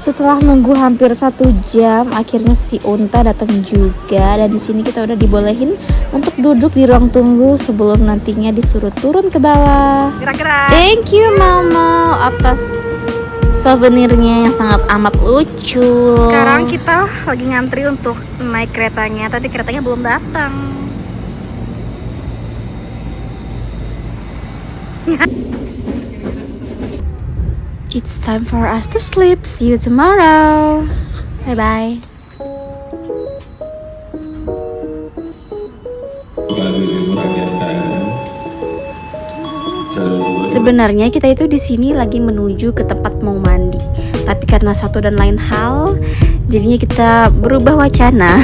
Setelah nunggu hampir 1 jam, akhirnya si Unta datang juga. Dan di sini kita udah dibolehin untuk duduk di ruang tunggu sebelum nantinya disuruh turun ke bawah. Thank you Mama atas souvenirnya yang sangat amat lucu. Sekarang kita lagi ngantri untuk naik keretanya, tapi keretanya belum datang. It's time for us to sleep. See you tomorrow. Bye bye. Sebenarnya kita itu di sini lagi menuju ke tempat mau mandi, tapi karena satu dan lain hal, jadinya kita berubah wacana.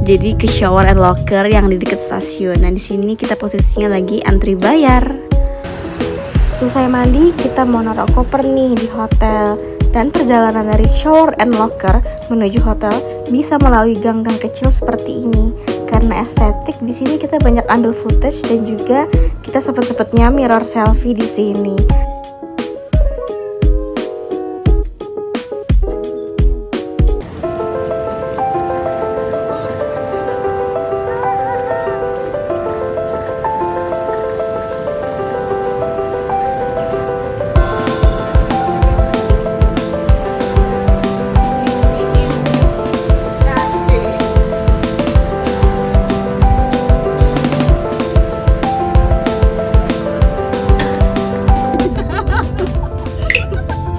Jadi ke shower and locker yang di dekat stasiun. Nah di sini kita posisinya lagi antri bayar. Selesai mandi, kita mau naruh koper nih di hotel. Dan perjalanan dari shower and locker menuju hotel bisa melalui gang-gang kecil seperti ini. Karena estetik, di sini kita banyak ambil footage dan juga kita sempet-sempetnya mirror selfie di sini.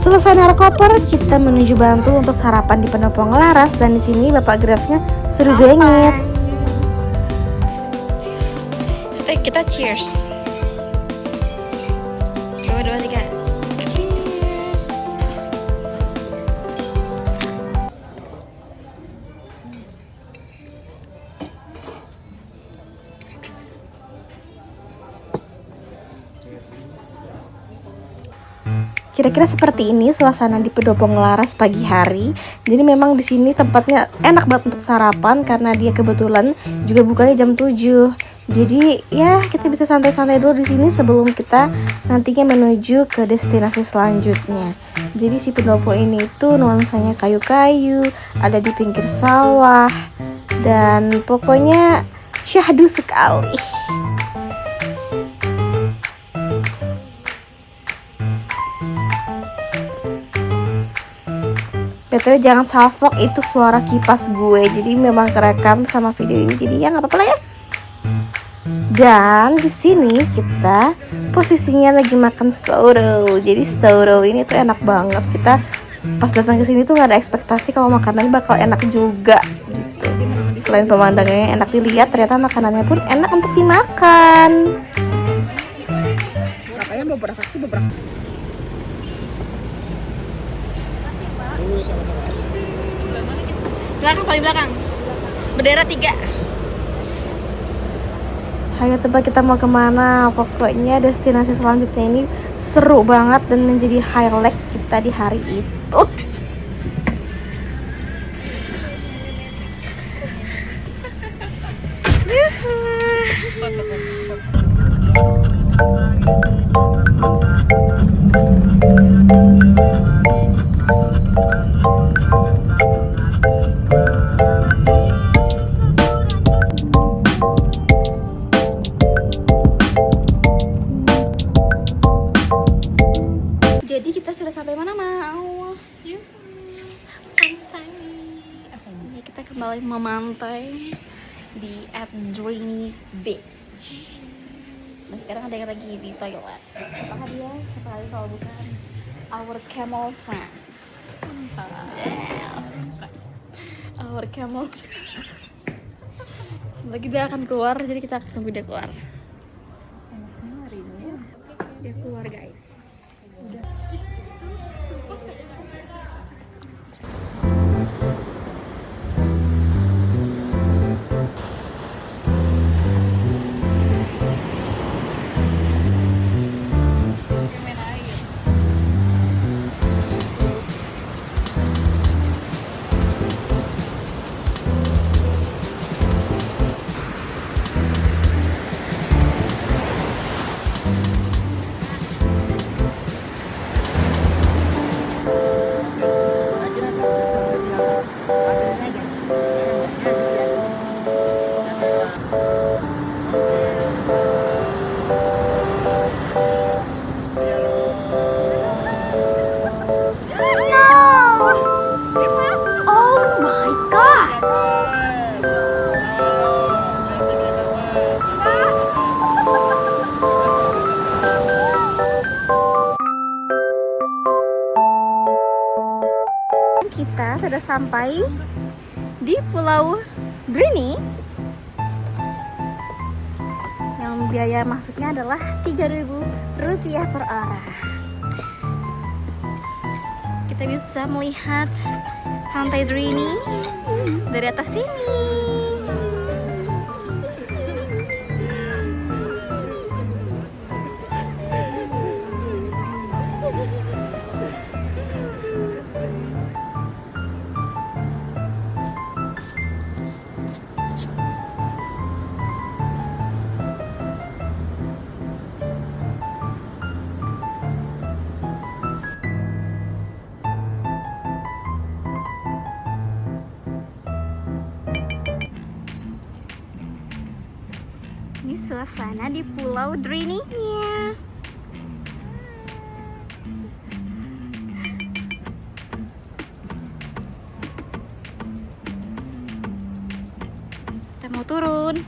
Selesai naruh koper, kita menuju Bantul untuk sarapan di Pendopo Ngelaras. Dan di sini Bapak Grabnya seru banget. Kita cheers. 2, 2, 3. Kira-kira seperti ini suasana di Pendopo Ngelaras pagi hari. Jadi memang di sini tempatnya enak banget untuk sarapan karena dia kebetulan juga bukanya jam 7. Jadi ya kita bisa santai-santai dulu di sini sebelum kita nantinya menuju ke destinasi selanjutnya. Jadi si Pendopo ini tuh nuansanya kayu-kayu, ada di pinggir sawah, dan pokoknya syahdu sekali. BTW jangan salfok, itu suara kipas gue. Jadi memang kerekam sama video ini, jadi ya nggak apa-apa lah ya. Dan di sini kita posisinya lagi makan soto. Jadi soto ini tuh enak banget. Kita pas datang ke sini tuh nggak ada ekspektasi kalau makanannya bakal enak juga gitu. Selain pemandangannya enak dilihat, ternyata makanannya pun enak untuk dimakan. Beberapa. Belakang, paling belakang. Bendera 3. Ayo tebak kita mau kemana. Pokoknya destinasi selanjutnya ini seru banget dan menjadi highlight kita di hari itu. Jadi kita sudah sampai mana mau? Pantai. Ini kita kembali memantai di Adreni Beach. Nah sekarang ada yang lagi di toilet. Apakah dia? Siapa lagi kalau bukan our camel fans? Our camel. Sebentar dia akan keluar, jadi kita akan tunggu dia keluar. Dia keluar guys. Kita sudah sampai di Pulau Drini yang biaya masuknya adalah Rp3.000 per orang. Kita bisa melihat pantai Drini dari atas sini. Ini suasana di Pulau Drini-nya. Kita mau turun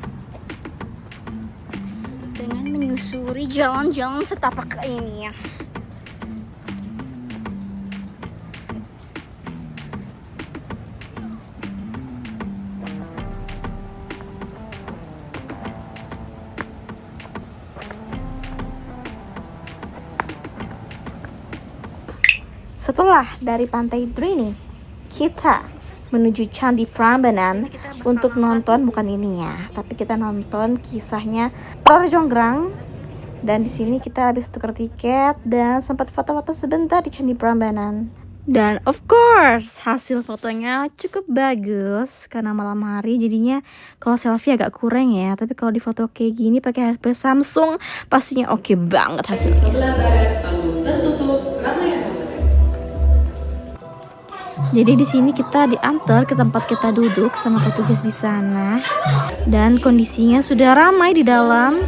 dengan menyusuri jalan-jalan setapak ini ya. Setelah dari pantai Drini, kita menuju Candi Prambanan untuk nonton, bukan ini ya, tapi kita nonton kisahnya Roro Jonggrang. Dan di sini kita habis tukar tiket dan sempat foto-foto sebentar di Candi Prambanan. Dan of course hasil fotonya cukup bagus karena malam hari, jadinya kalau selfie agak kurang ya. Tapi kalau di foto kayak gini pakai HP Samsung pastinya oke banget hasilnya. Sebelah barat panggung tertutup ramai. Jadi di sini kita diantar ke tempat kita duduk sama petugas di sana, dan kondisinya sudah ramai di dalam.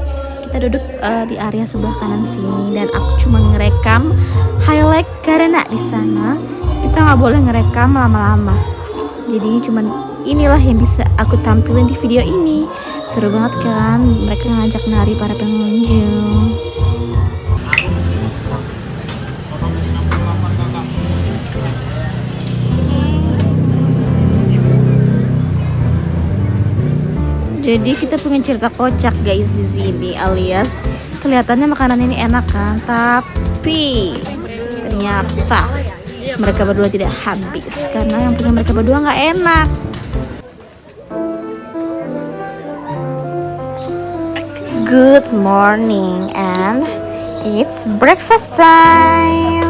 Kita duduk di area sebelah kanan sini, dan aku cuma ngerekam highlight karena di sana kita nggak boleh ngerekam lama-lama. Jadi cuman inilah yang bisa aku tampilin di video ini. Seru banget kan? Mereka ngajak nari para pengunjung. Jadi kita punya cerita kocak guys di sini, alias kelihatannya makanan ini enak kan, tapi ternyata mereka berdua tidak habis karena yang punya mereka berdua nggak enak. Good morning and it's breakfast time.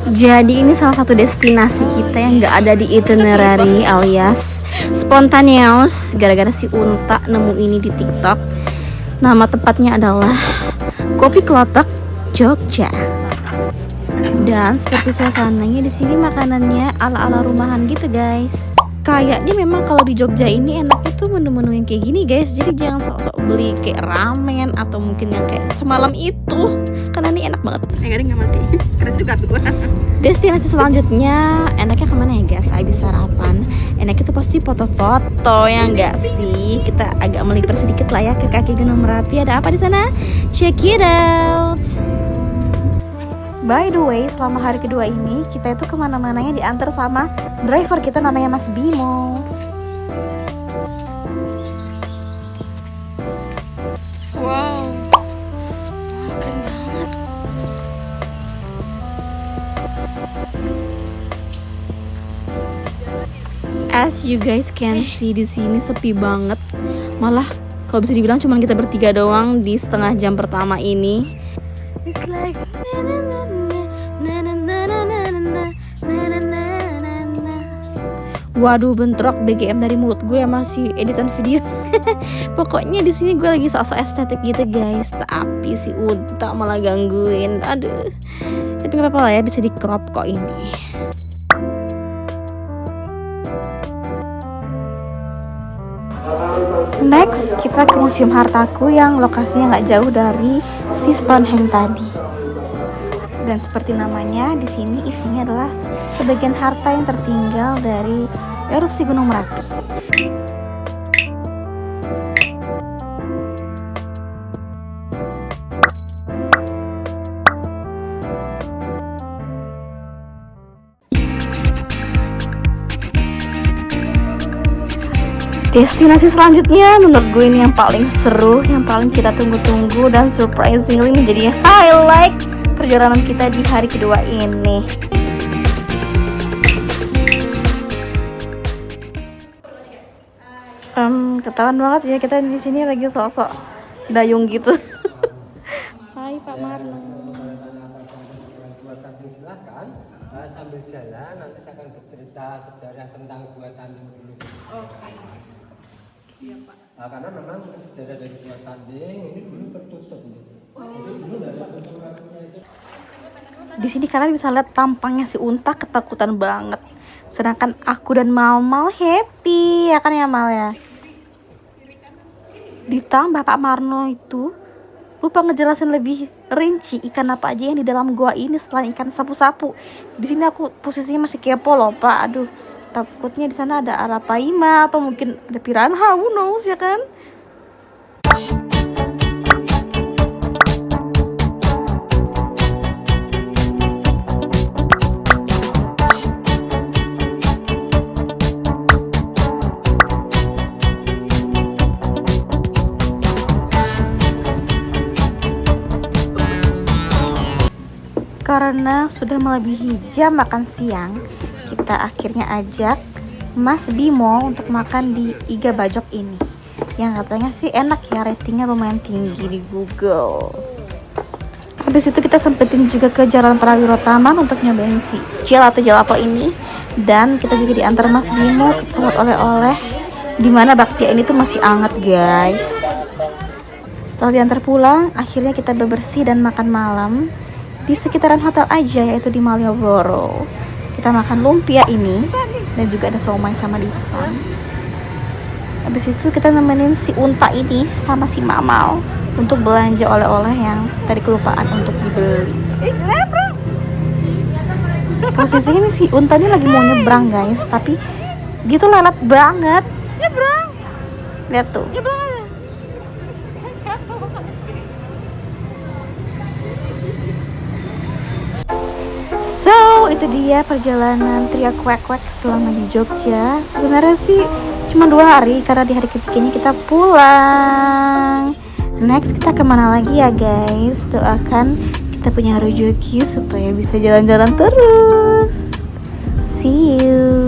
Jadi ini salah satu destinasi kita yang nggak ada di itinerary alias spontaneous, gara-gara si Unta nemu ini di TikTok. Nama tempatnya adalah Kopi Klotok Jogja. Dan seperti suasananya di sini makanannya ala-ala rumahan gitu guys. Kayaknya memang kalau di Jogja ini enaknya tuh menu-menu yang kayak gini guys. Jadi jangan sok-sok beli kayak ramen atau mungkin yang kayak semalam itu, karena ini enak banget. Garing nggak mati. Keren juga tuh. Destinasi selanjutnya enaknya kemana ya guys? Habis sarapan enaknya tuh pasti foto-foto, ya enggak sih? Kita agak melipir sedikit lah ya ke kaki Gunung Merapi. Ada apa di sana? Check it out. By the way, selama hari kedua ini kita itu kemana-mananya diantar sama driver kita, namanya Mas Bimo. Wow, keren banget. As you guys can see, di sini sepi banget. Malah kalau bisa dibilang cuma kita bertiga doang di setengah jam pertama ini. It's like waduh, bentrok BGM dari mulut gue masih editan video. Pokoknya di sini gue lagi sok-sok estetik gitu guys, tapi si Unta malah gangguin. Aduh, tapi nggak apa-apa lah ya, bisa di crop kok ini. Next, kita ke Museum Hartaku yang lokasinya nggak jauh dari si Stonehenge tadi. Dan seperti namanya, di sini isinya adalah sebagian harta yang tertinggal dari erupsi Gunung Merapi. Destinasi selanjutnya menurut gue ini yang paling seru, yang paling kita tunggu-tunggu dan surprisingly menjadi highlight perjalanan kita di hari kedua ini. Ketahuan banget ya kita di sini lagi sosok dayung gitu. Hai Pak Marno. Silakan sambil jalan nanti saya akan bercerita sejarah tentang Gua Tanding dulu. Oke. Iya Pak. Karena memang sejarah dari Gua Tanding ini dulu tertutup nih. Jadi dulu dari masuknya itu. Di sini kalian bisa lihat tampangnya si Unta ketakutan banget. Sedangkan aku dan Mal happy, ya kan ya Mal ya. Ditambah Pak Marno itu lupa ngejelasin lebih rinci ikan apa aja yang di dalam gua ini selain ikan sapu-sapu. Di sini aku posisinya masih kepo loh Pak. Aduh, takutnya di sana ada arapaima atau mungkin ada piranha, who knows ya kan? Karena sudah melebihi jam makan siang, kita akhirnya ajak Mas Bimo untuk makan di Iga Bajok ini. Yang katanya sih enak ya, ratingnya lumayan tinggi di Google. Habis itu kita sempetin juga ke Jalan Prawiro Taman untuk nyobain si gelato ini. Dan kita juga diantar Mas Bimo ke tempat oleh-oleh, dimana bakpia ini tuh masih anget guys. Setelah diantar pulang, akhirnya kita bebersih dan makan malam di sekitaran hotel aja, yaitu di Malioboro. Kita makan lumpia ini dan juga ada somai sama dimsum. Habis itu kita nemenin si Unta ini sama si Mamal untuk belanja oleh-oleh yang tadi kelupaan untuk dibeli. Posisinya nih si Unta ini lagi mau nyebrang guys, tapi dia tuh lelet banget. Nyebrang. Lihat tuh. Nyebrang aja. So, itu dia perjalanan Tria Kwek-Kwek selama di Jogja. Sebenarnya sih cuma 2 hari, karena di hari ketiganya kita pulang. Next kita kemana lagi ya guys? Doakan kita punya rezeki supaya bisa jalan-jalan terus. See you.